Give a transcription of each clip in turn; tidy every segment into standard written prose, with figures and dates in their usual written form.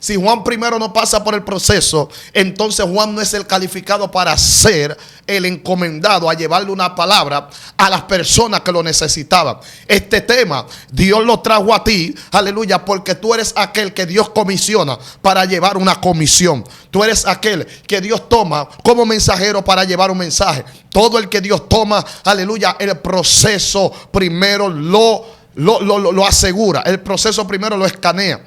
Si Juan primero no pasa por el proceso, entonces Juan no es el calificado para ser el encomendado a llevarle una palabra a las personas que lo necesitaban. Este tema Dios lo trajo a ti, aleluya, porque tú eres aquel que Dios comisiona para llevar una comisión. Tú eres aquel que Dios toma como mensajero para llevar un mensaje. Todo el que Dios toma, aleluya, el proceso primero lo asegura. El proceso primero lo escanea.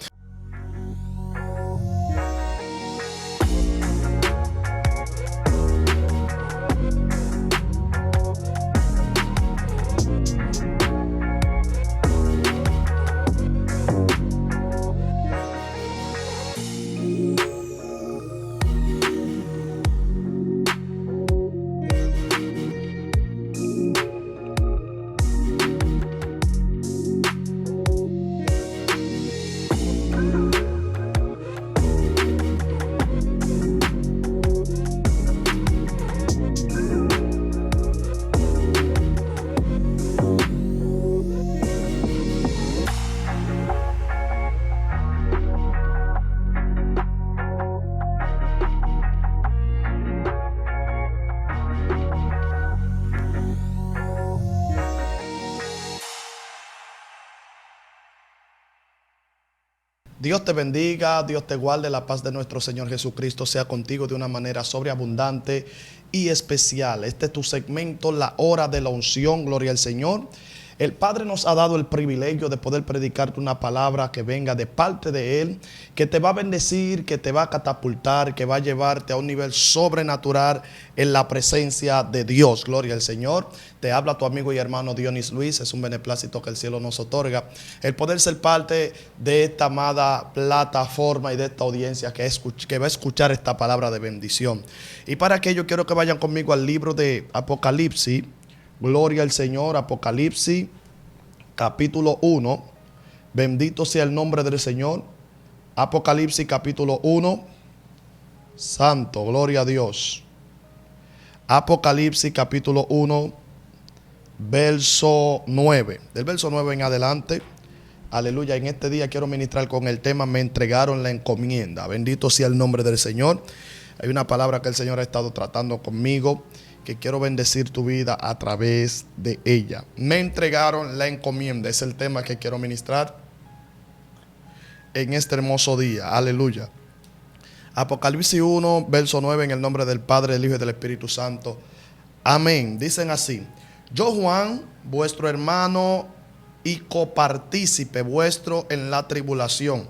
Dios te bendiga, Dios te guarde, la paz de nuestro Señor Jesucristo sea contigo de una manera sobreabundante y especial. Este es tu segmento, la hora de la unción, gloria al Señor. El Padre nos ha dado el privilegio de poder predicarte una palabra que venga de parte de Él, que te va a bendecir, que te va a catapultar, que va a llevarte a un nivel sobrenatural en la presencia de Dios. Gloria al Señor. Te habla tu amigo y hermano Dionis Luis. Es un beneplácito que el cielo nos otorga el poder ser parte de esta amada plataforma y de esta audiencia que va a escuchar esta palabra de bendición. Y para aquello quiero que vayan conmigo al libro de Apocalipsis. Gloria al Señor. Apocalipsis capítulo 1. Bendito sea el nombre del Señor. Apocalipsis capítulo 1. Santo, gloria a Dios. Apocalipsis capítulo 1, verso 9. Del verso 9 en adelante. Aleluya. En este día quiero ministrar con el tema me entregaron la encomienda. Bendito sea el nombre del Señor. Hay una palabra que el Señor ha estado tratando conmigo, que quiero bendecir tu vida a través de ella. Me entregaron la encomienda. Es el tema que quiero ministrar en este hermoso día. Aleluya. Apocalipsis 1, verso 9, en el nombre del Padre, del Hijo y del Espíritu Santo. Amén. Dicen así: yo, Juan, vuestro hermano y copartícipe vuestro en la tribulación,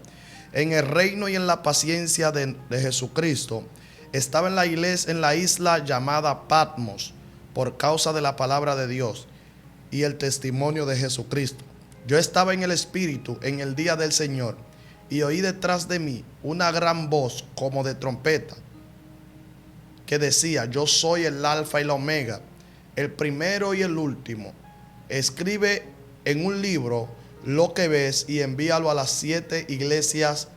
en el reino y en la paciencia de Jesucristo, estaba en la iglesia, en la isla llamada Patmos, por causa de la palabra de Dios y el testimonio de Jesucristo. Yo estaba en el Espíritu en el día del Señor, y oí detrás de mí una gran voz como de trompeta, que decía: yo soy el Alfa y la Omega, el primero y el último. Escribe en un libro lo que ves y envíalo a las 7 iglesias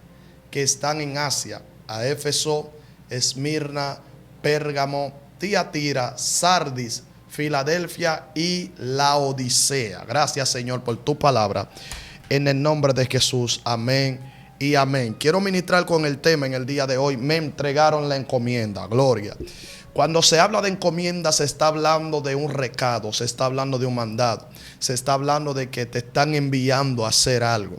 que están en Asia: a Éfeso, Esmirna, Pérgamo, Tiatira, Sardis, Filadelfia y Laodicea. Gracias, Señor, por tu palabra. En el nombre de Jesús. Amén y amén. Quiero ministrar con el tema en el día de hoy. Me entregaron la encomienda. Gloria. Cuando se habla de encomienda, se está hablando de un recado, se está hablando de un mandato, se está hablando de que te están enviando a hacer algo.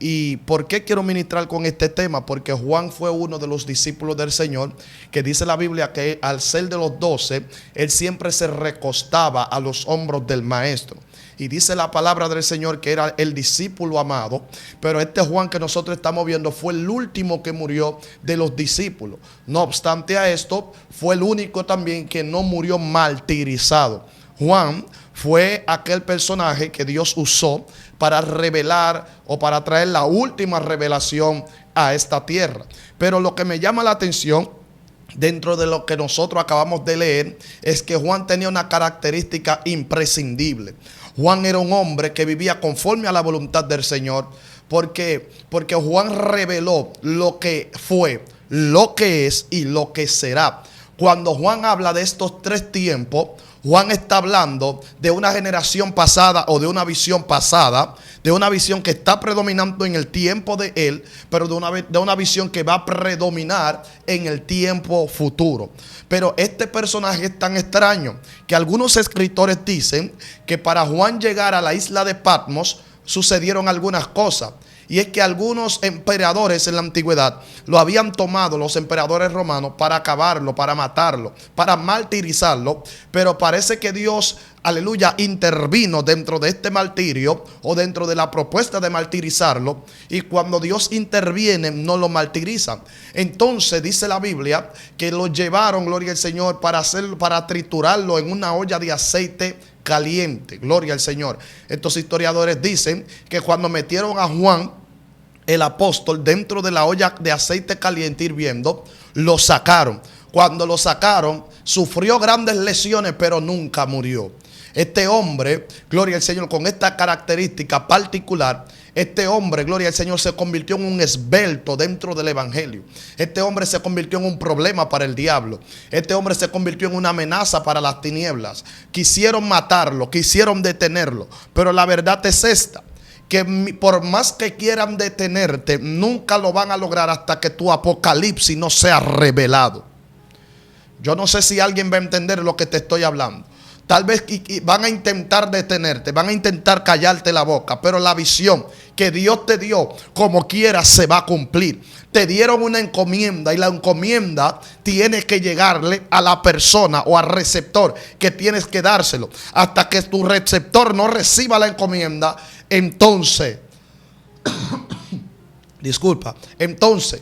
¿Y por qué quiero ministrar con este tema? Porque Juan fue uno de los discípulos del Señor, que dice la Biblia que al ser de los 12, él siempre se recostaba a los hombros del maestro. Y dice la palabra del Señor que era el discípulo amado. Pero este Juan que nosotros estamos viendo fue el último que murió de los discípulos. No obstante a esto, fue el único también que no murió martirizado. Juan fue aquel personaje que Dios usó para revelar o para traer la última revelación a esta tierra. Pero lo que me llama la atención dentro de lo que nosotros acabamos de leer es que Juan tenía una característica imprescindible. Juan era un hombre que vivía conforme a la voluntad del Señor, porque Juan reveló lo que fue, lo que es y lo que será. Cuando Juan habla de estos 3 tiempos, Juan está hablando de una generación pasada o de una visión pasada, de una visión que está predominando en el tiempo de él, pero de una visión que va a predominar en el tiempo futuro. Pero este personaje es tan extraño que algunos escritores dicen que para Juan llegar a la isla de Patmos sucedieron algunas cosas. Y es que algunos emperadores en la antigüedad lo habían tomado, los emperadores romanos, para acabarlo, para matarlo, para martirizarlo. Pero parece que Dios, aleluya, intervino dentro de este martirio o dentro de la propuesta de martirizarlo. Y cuando Dios interviene, no lo martirizan. Entonces dice la Biblia que lo llevaron, gloria al Señor, para triturarlo en una olla de aceite caliente. Gloria al Señor. Estos historiadores dicen que cuando metieron a Juan, el apóstol, dentro de la olla de aceite caliente hirviendo, lo sacaron. Cuando lo sacaron, sufrió grandes lesiones, pero nunca murió. Este hombre, gloria al Señor, con esta característica particular, este hombre, gloria al Señor, se convirtió en un esbelto dentro del evangelio. Este hombre se convirtió en un problema para el diablo. Este hombre se convirtió en una amenaza para las tinieblas. Quisieron matarlo, quisieron detenerlo, pero la verdad es esta: que por más que quieran detenerte, nunca lo van a lograr hasta que tu apocalipsis no sea revelado. Yo no sé si alguien va a entender lo que te estoy hablando. Tal vez van a intentar detenerte, van a intentar callarte la boca, pero la visión que Dios te dio, como quiera, se va a cumplir. Te dieron una encomienda y la encomienda tiene que llegarle a la persona o al receptor que tienes que dárselo. Hasta que tu receptor no reciba la encomienda, entonces, entonces,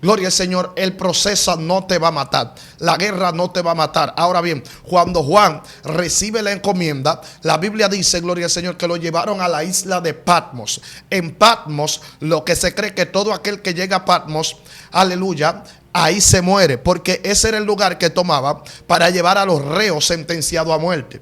gloria al Señor, el proceso no te va a matar, la guerra no te va a matar. Ahora bien, cuando Juan recibe la encomienda, la Biblia dice, gloria al Señor, que lo llevaron a la isla de Patmos. En Patmos, lo que se cree que todo aquel que llega a Patmos, aleluya, ahí se muere, porque ese era el lugar que tomaba para llevar a los reos sentenciados a muerte.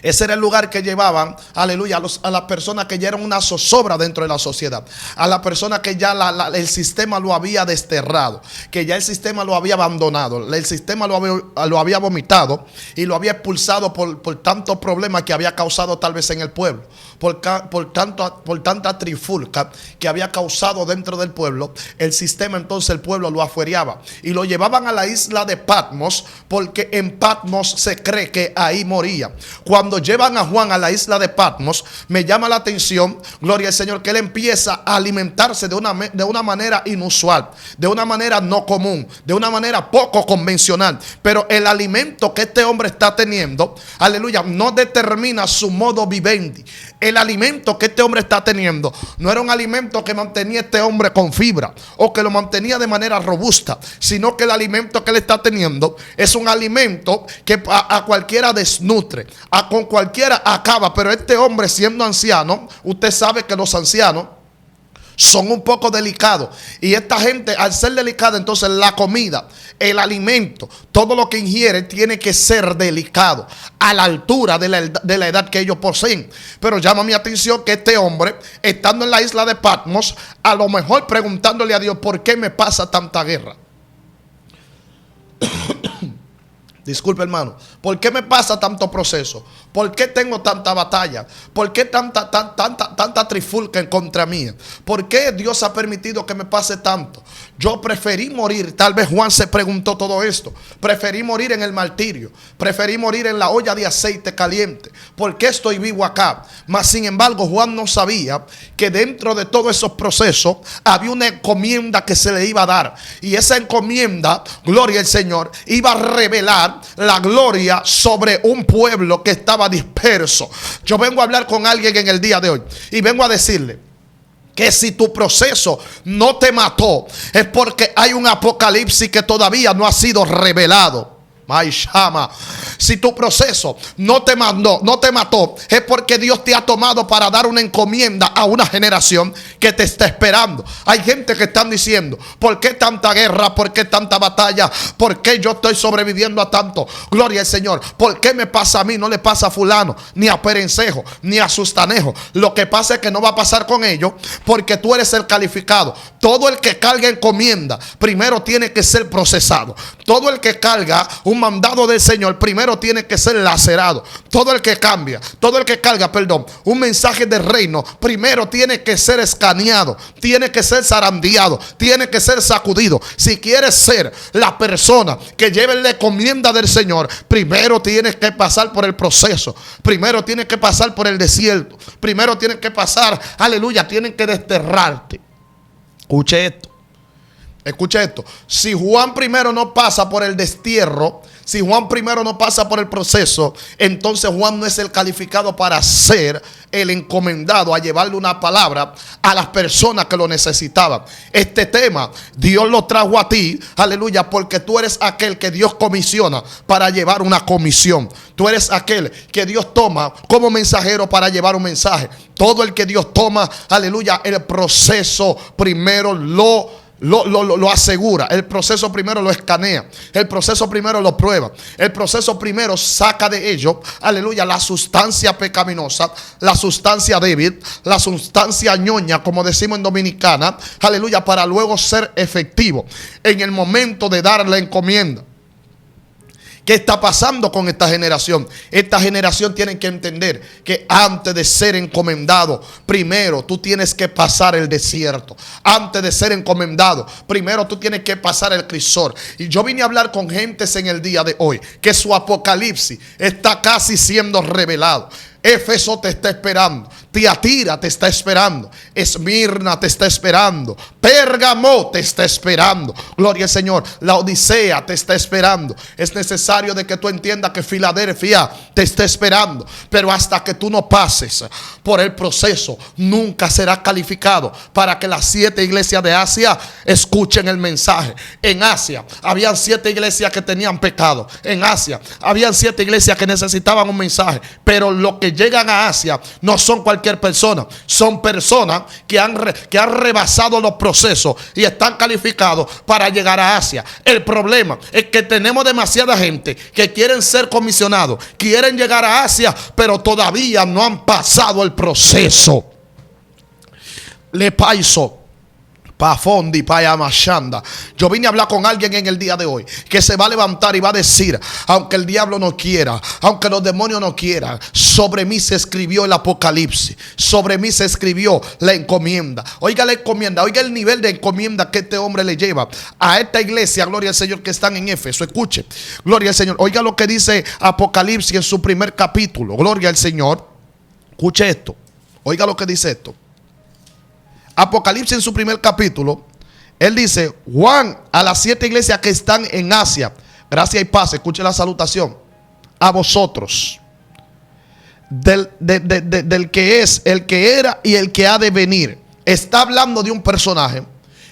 Ese era el lugar que llevaban, aleluya, a las personas que ya eran una zozobra dentro de la sociedad. A las personas que ya el sistema lo había desterrado, que ya el sistema lo había abandonado, el sistema lo había vomitado y lo había expulsado por tantos problemas que había causado tal vez en el pueblo. Por tanta trifulca que había causado dentro del pueblo, el sistema, entonces el pueblo lo afuereaba y lo llevaban a la isla de Patmos, porque en Patmos se cree que ahí moría. Cuando llevan a Juan a la isla de Patmos, me llama la atención, gloria al Señor, que él empieza a alimentarse de una manera inusual, de una manera no común, de una manera poco convencional. Pero el alimento que este hombre está teniendo, aleluya, no determina su modo vivendi. El alimento que este hombre está teniendo no era un alimento que mantenía a este hombre con fibra o que lo mantenía de manera robusta, sino que el alimento que él está teniendo es un alimento que a cualquiera desnutre, con cualquiera acaba. Pero este hombre, siendo anciano, usted sabe que los ancianos son un poco delicados, y esta gente, al ser delicada, entonces la comida, el alimento, todo lo que ingiere tiene que ser delicado, a la altura de la edad que ellos poseen. Pero llama mi atención que este hombre, estando en la isla de Patmos, a lo mejor preguntándole a Dios, ¿por qué me pasa tanta guerra? Disculpe, hermano, ¿por qué me pasa tanto proceso? ¿Por qué tengo tanta batalla? ¿Por qué tanta trifulca en contra mía? ¿Por qué Dios ha permitido que me pase tanto? Yo preferí morir, tal vez Juan se preguntó todo esto. Preferí morir en el martirio, preferí morir en la olla de aceite caliente. ¿Por qué estoy vivo acá? Mas sin embargo, Juan no sabía que dentro de todos esos procesos había una encomienda que se le iba a dar. Y esa encomienda, gloria al Señor, iba a revelar la gloria sobre un pueblo que estaba disperso. Yo vengo a hablar con alguien en el día de hoy y vengo a decirle que si tu proceso no te mató, es porque hay un apocalipsis que todavía no ha sido revelado. Si tu proceso no te mató, es porque Dios te ha tomado para dar una encomienda a una generación que te está esperando. Hay gente que están diciendo, ¿por qué tanta guerra? ¿Por qué tanta batalla? ¿Por qué yo estoy sobreviviendo a tanto? Gloria al Señor. ¿Por qué me pasa a mí? No le pasa a fulano, ni a Perencejo, ni a Sustanejo. Lo que pasa es que no va a pasar con ellos, porque tú eres el calificado. Todo el que carga encomienda primero tiene que ser procesado. todo el que carga un mandado del Señor primero tiene que ser lacerado. Todo el que carga, un mensaje del reino primero tiene que ser escaneado, tiene que ser zarandeado, tiene que ser sacudido. Si quieres ser la persona que lleve la encomienda del Señor, primero tienes que pasar por el proceso, primero tienes que pasar por el desierto, primero tienes que pasar, aleluya, tienen que desterrarte. Escuche esto. Si Juan primero no pasa por el destierro, si Juan primero no pasa por el proceso, entonces Juan no es el calificado para ser el encomendado a llevarle una palabra a las personas que lo necesitaban. Este tema Dios lo trajo a ti, aleluya, porque tú eres aquel que Dios comisiona para llevar una comisión. Tú eres aquel que Dios toma como mensajero para llevar un mensaje. Todo el que Dios toma, aleluya, el proceso primero lo asegura. El proceso primero lo escanea. El proceso primero lo prueba. El proceso primero saca de ello, aleluya, la sustancia pecaminosa, la sustancia débil, la sustancia ñoña, como decimos en dominicana, aleluya, para luego ser efectivo en el momento de dar la encomienda. ¿Qué está pasando con esta generación? Esta generación tiene que entender que antes de ser encomendado, primero tú tienes que pasar el desierto. Antes de ser encomendado, primero tú tienes que pasar el crisol. Y yo vine a hablar con gentes en el día de hoy que su apocalipsis está casi siendo revelado. Éfeso te está esperando, Tiatira te está esperando, Esmirna te está esperando, Pérgamo te está esperando, gloria al Señor, la Odisea te está esperando. Es necesario de que tú entiendas que Filadelfia te está esperando, pero hasta que tú no pases por el proceso, nunca serás calificado para que las 7 iglesias de Asia escuchen el mensaje. En Asia habían 7 iglesias que tenían pecado, en Asia habían 7 iglesias que necesitaban un mensaje, pero lo que llegan a Asia no son cualquier persona, son personas que han rebasado los procesos y están calificados para llegar a Asia. El problema es que tenemos demasiada gente que quieren ser comisionados, quieren llegar a Asia, pero todavía no han pasado el proceso. Le paiso. Pafondi, Payamashanda. Yo vine a hablar con alguien en el día de hoy que se va a levantar y va a decir: aunque el diablo no quiera, aunque los demonios no quieran, sobre mí se escribió el apocalipsis, sobre mí se escribió la encomienda. Oiga la encomienda, oiga el nivel de encomienda que este hombre le lleva a esta iglesia, gloria al Señor, que están en Éfeso. Escuche, gloria al Señor. Oiga lo que dice Apocalipsis en su primer capítulo, gloria al Señor. Escuche esto, oiga lo que dice esto. Apocalipsis en su primer capítulo, él dice: Juan, a las 7 iglesias que están en Asia, gracia y paz, escuche la salutación, a vosotros, del que es, el que era y el que ha de venir. Está hablando de un personaje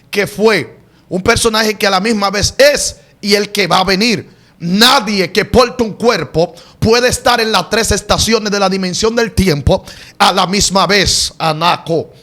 que fue, un personaje que a la misma vez es y el que va a venir. Nadie que porte un cuerpo puede estar en las 3 estaciones de la dimensión del tiempo a la misma vez. Anaco.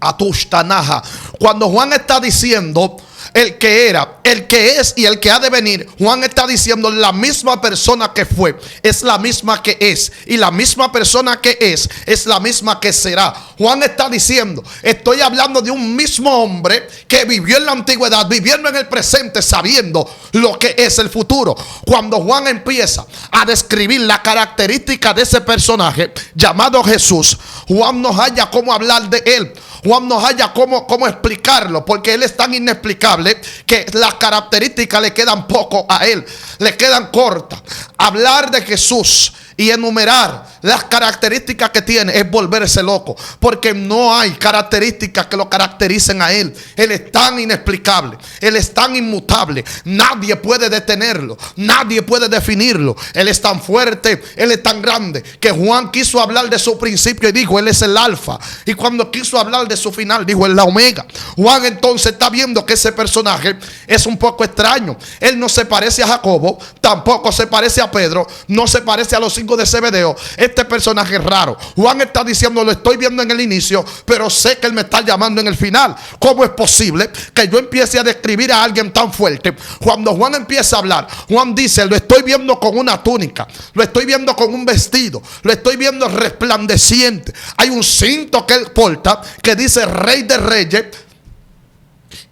Atustanaja. Cuando Juan está diciendo el que era, el que es y el que ha de venir, Juan está diciendo la misma persona que fue, es la misma que es, y la misma persona que es la misma que será. Juan está diciendo: estoy hablando de un mismo hombre que vivió en la antigüedad, viviendo en el presente, sabiendo lo que es el futuro. Cuando Juan empieza a describir la característica de ese personaje llamado Jesús, Juan no halla cómo hablar de él. Juan no haya cómo explicarlo, porque él es tan inexplicable que las características le quedan poco a él, le quedan cortas. Hablar de Jesús y enumerar las características que tiene es volverse loco, porque no hay características que lo caractericen a él. Él es tan inexplicable, él es tan inmutable, nadie puede detenerlo, nadie puede definirlo. Él es tan fuerte, él es tan grande, que Juan quiso hablar de su principio y dijo: él es el alfa, y cuando quiso hablar de su final dijo: él es la omega. Juan entonces está viendo que ese personaje es un poco extraño. Él no se parece a Jacobo, tampoco se parece a Pedro, no se parece a los 5 de Zebedeo. Este personaje es raro. Juan está diciendo: lo estoy viendo en el inicio, pero sé que él me está llamando en el final. ¿Cómo es posible que yo empiece a describir a alguien tan fuerte? Cuando Juan empieza a hablar, Juan dice: lo estoy viendo con una túnica, lo estoy viendo con un vestido, lo estoy viendo resplandeciente. Hay un cinto que él porta que dice Rey de Reyes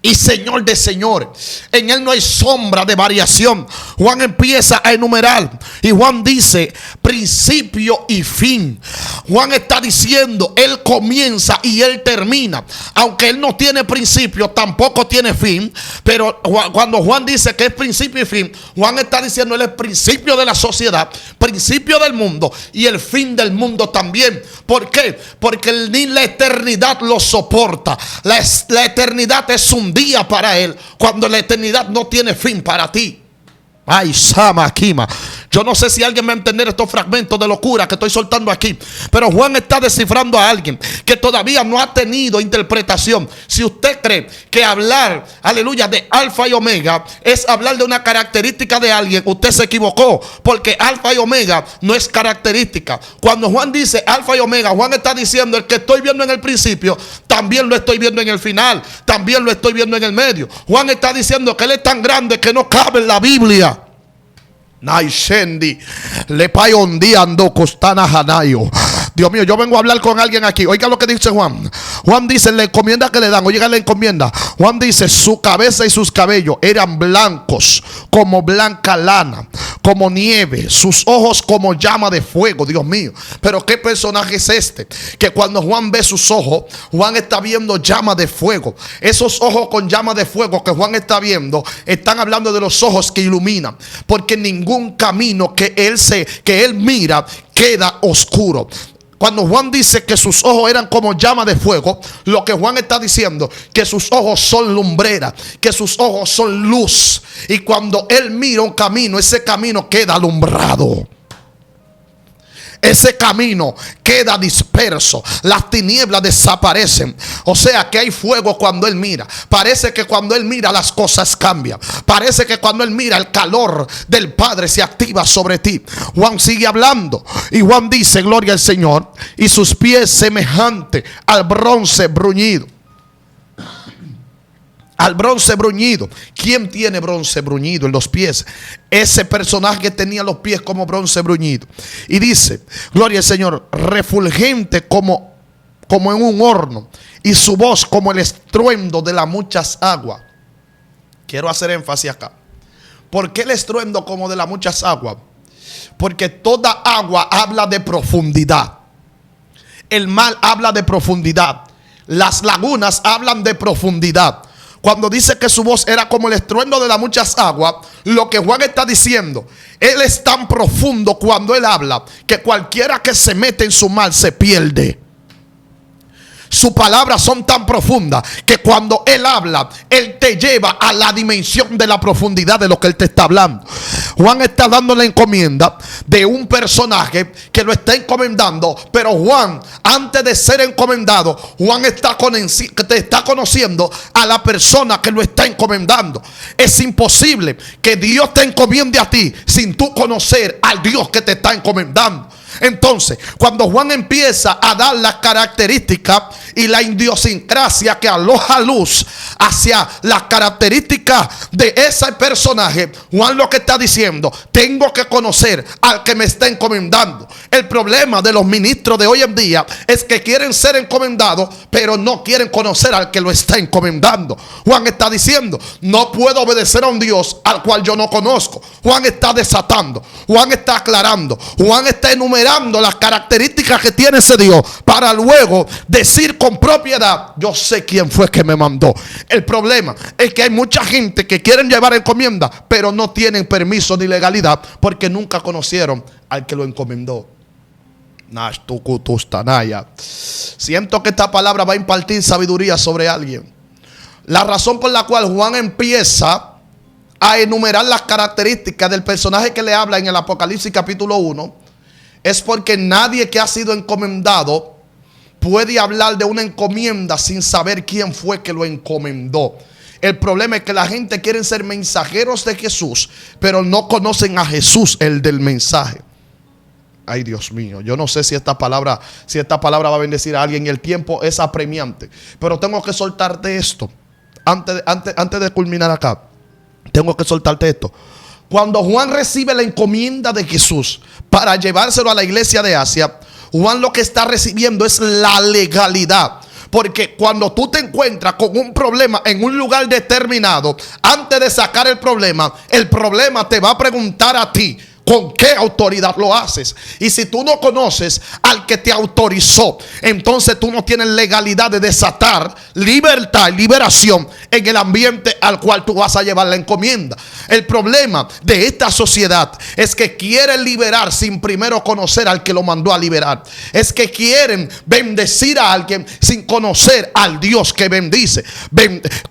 y Señor de señores. En Él no hay sombra de variación. Juan empieza a enumerar y Juan dice principio y fin. Juan está diciendo, Él comienza y Él termina. Aunque Él no tiene principio, tampoco tiene fin. Pero cuando Juan dice que es principio y fin, Juan está diciendo, Él es principio de la sociedad, principio del mundo y el fin del mundo también. ¿Por qué? Porque ni la eternidad lo soporta. La eternidad es un día para Él, cuando la eternidad no tiene fin para ti. Ay, Sama Kima. Yo no sé si alguien va a entender estos fragmentos de locura que estoy soltando aquí, pero Juan está descifrando a alguien que todavía no ha tenido interpretación. Si usted cree que hablar, aleluya, de alfa y omega es hablar de una característica de alguien, usted se equivocó, porque alfa y omega no es característica. Cuando Juan dice alfa y omega, Juan está diciendo, el que estoy viendo en el principio, también lo estoy viendo en el final, también lo estoy viendo en el medio. Juan está diciendo que Él es tan grande que no cabe en la Biblia. Dios mío, yo vengo a hablar con alguien aquí. Oiga lo que dice Juan. Juan dice, la encomienda que le dan, oiga la encomienda. Juan dice, su cabeza y sus cabellos eran blancos como blanca lana, como nieve, sus ojos como llama de fuego. Dios mío, pero qué personaje es este, que cuando Juan ve sus ojos, Juan está viendo llama de fuego. Esos ojos con llama de fuego que Juan está viendo, están hablando de los ojos que iluminan, porque ningún camino que él mira queda oscuro. Cuando Juan dice que sus ojos eran como llama de fuego, lo que Juan está diciendo, que sus ojos son lumbrera, que sus ojos son luz. Y cuando él mira un camino, ese camino queda alumbrado. Ese camino queda disperso. Las tinieblas desaparecen. O sea que hay fuego cuando Él mira. Parece que cuando Él mira las cosas cambian. Parece que cuando Él mira el calor del Padre se activa sobre ti. Juan sigue hablando y Juan dice, gloria al Señor, y sus pies semejante al bronce bruñido. Al bronce bruñido. ¿Quién tiene bronce bruñido en los pies? Ese personaje tenía los pies como bronce bruñido. Y dice, gloria al Señor, refulgente como en un horno, y su voz como el estruendo de las muchas aguas. Quiero hacer énfasis acá. ¿Por qué el estruendo como de las muchas aguas? Porque toda agua habla de profundidad. El mar habla de profundidad. Las lagunas hablan de profundidad. Cuando dice que su voz era como el estruendo de las muchas aguas, lo que Juan está diciendo, Él es tan profundo cuando Él habla, que cualquiera que se mete en su mar se pierde. Sus palabras son tan profundas que cuando Él habla, Él te lleva a la dimensión de la profundidad de lo que Él te está hablando. Juan está dando la encomienda de un personaje que lo está encomendando. Pero Juan, antes de ser encomendado, Juan está conociendo a la persona que lo está encomendando. Es imposible que Dios te encomiende a ti sin tú conocer al Dios que te está encomendando. Entonces, cuando Juan empieza a dar las características y la idiosincrasia que aloja luz hacia las características de ese personaje, Juan lo que está diciendo, tengo que conocer al que me está encomendando. El problema de los ministros de hoy en día es que quieren ser encomendados, pero no quieren conocer al que lo está encomendando. Juan está diciendo, no puedo obedecer a un Dios al cual yo no conozco. Juan está desatando, Juan está aclarando, Juan está enumerando las características que tiene ese Dios para luego decir con propiedad, yo sé quién fue que me mandó. El problema es que hay mucha gente que quieren llevar encomienda, pero no tienen permiso ni legalidad porque nunca conocieron al que lo encomendó. Siento que esta palabra va a impartir sabiduría sobre alguien. La razón por la cual Juan empieza a enumerar las características del personaje que le habla en el Apocalipsis capítulo 1 es porque nadie que ha sido encomendado puede hablar de una encomienda sin saber quién fue que lo encomendó. El problema es que la gente quiere ser mensajeros de Jesús, pero no conocen a Jesús, el del mensaje. Ay, Dios mío, yo no sé si esta palabra va a bendecir a alguien. El tiempo es apremiante, pero tengo que soltarte esto. Antes de culminar acá, tengo que soltarte esto. Cuando Juan recibe la encomienda de Jesús para llevárselo a la iglesia de Asia, Juan lo que está recibiendo es la legalidad. Porque cuando tú te encuentras con un problema en un lugar determinado, antes de sacar el problema te va a preguntar a ti: ¿con qué autoridad lo haces? Y si tú no conoces al que te autorizó, entonces tú no tienes legalidad de desatar libertad y liberación en el ambiente al cual tú vas a llevar la encomienda. El problema de esta sociedad es que quieren liberar sin primero conocer al que lo mandó a liberar. Es que quieren bendecir a alguien sin conocer al Dios que bendice.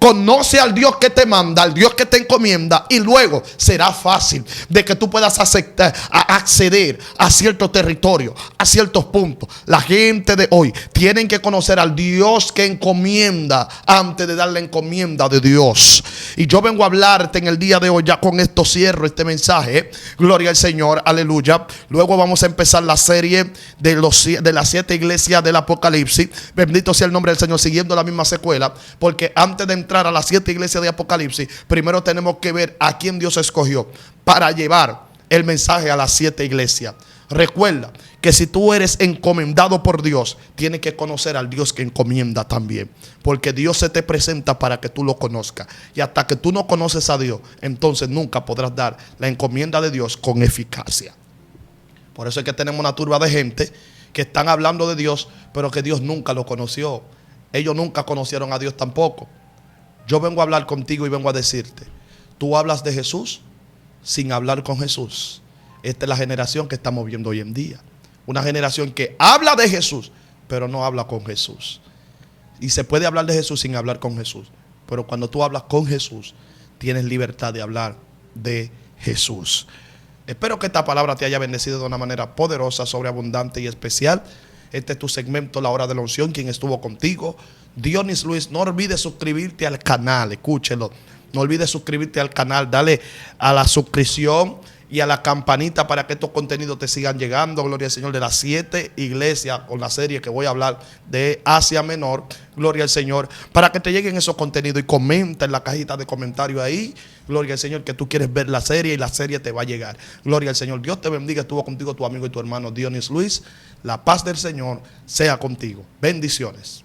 Conoce al Dios que te manda, al Dios que te encomienda, y luego será fácil de que tú puedas acceder a cierto territorio, a ciertos puntos. La gente de hoy tienen que conocer al Dios que encomienda antes de dar la encomienda de Dios. Y yo vengo a hablarte en el día de hoy, ya con esto cierro este mensaje. Gloria al Señor, aleluya. Luego vamos a empezar la serie de las 7 iglesias del Apocalipsis. Bendito sea el nombre del Señor, siguiendo la misma secuela, porque antes de entrar a las 7 iglesias de Apocalipsis, primero tenemos que ver a quién Dios escogió para llevar el mensaje a las 7 iglesias. Recuerda que si tú eres encomendado por Dios, tienes que conocer al Dios que encomienda también, porque Dios se te presenta para que tú lo conozcas, y hasta que tú no conoces a Dios, entonces nunca podrás dar la encomienda de Dios con eficacia. Por eso es que tenemos una turba de gente que están hablando de Dios, pero que Dios nunca lo conoció. Ellos nunca conocieron a Dios tampoco. Yo vengo a hablar contigo y vengo a decirte: tú hablas de Jesús sin hablar con Jesús. Esta es la generación que estamos viendo hoy en día. Una generación que habla de Jesús, pero no habla con Jesús. Y se puede hablar de Jesús sin hablar con Jesús, pero cuando tú hablas con Jesús, tienes libertad de hablar de Jesús. Espero que esta palabra te haya bendecido de una manera poderosa, sobreabundante y especial. Este es tu segmento, La Hora de la Unción. Quien estuvo contigo, Dionis Luis. No olvides suscribirte al canal, escúchelo. No olvides suscribirte al canal, dale a la suscripción y a la campanita para que estos contenidos te sigan llegando. Gloria al Señor, de las 7 iglesias, con la serie que voy a hablar de Asia Menor. Gloria al Señor, para que te lleguen esos contenidos, y comenta en la cajita de comentarios ahí, gloria al Señor, que tú quieres ver la serie, y la serie te va a llegar. Gloria al Señor. Dios te bendiga. Estuvo contigo tu amigo y tu hermano Dionis Luis. La paz del Señor sea contigo. Bendiciones.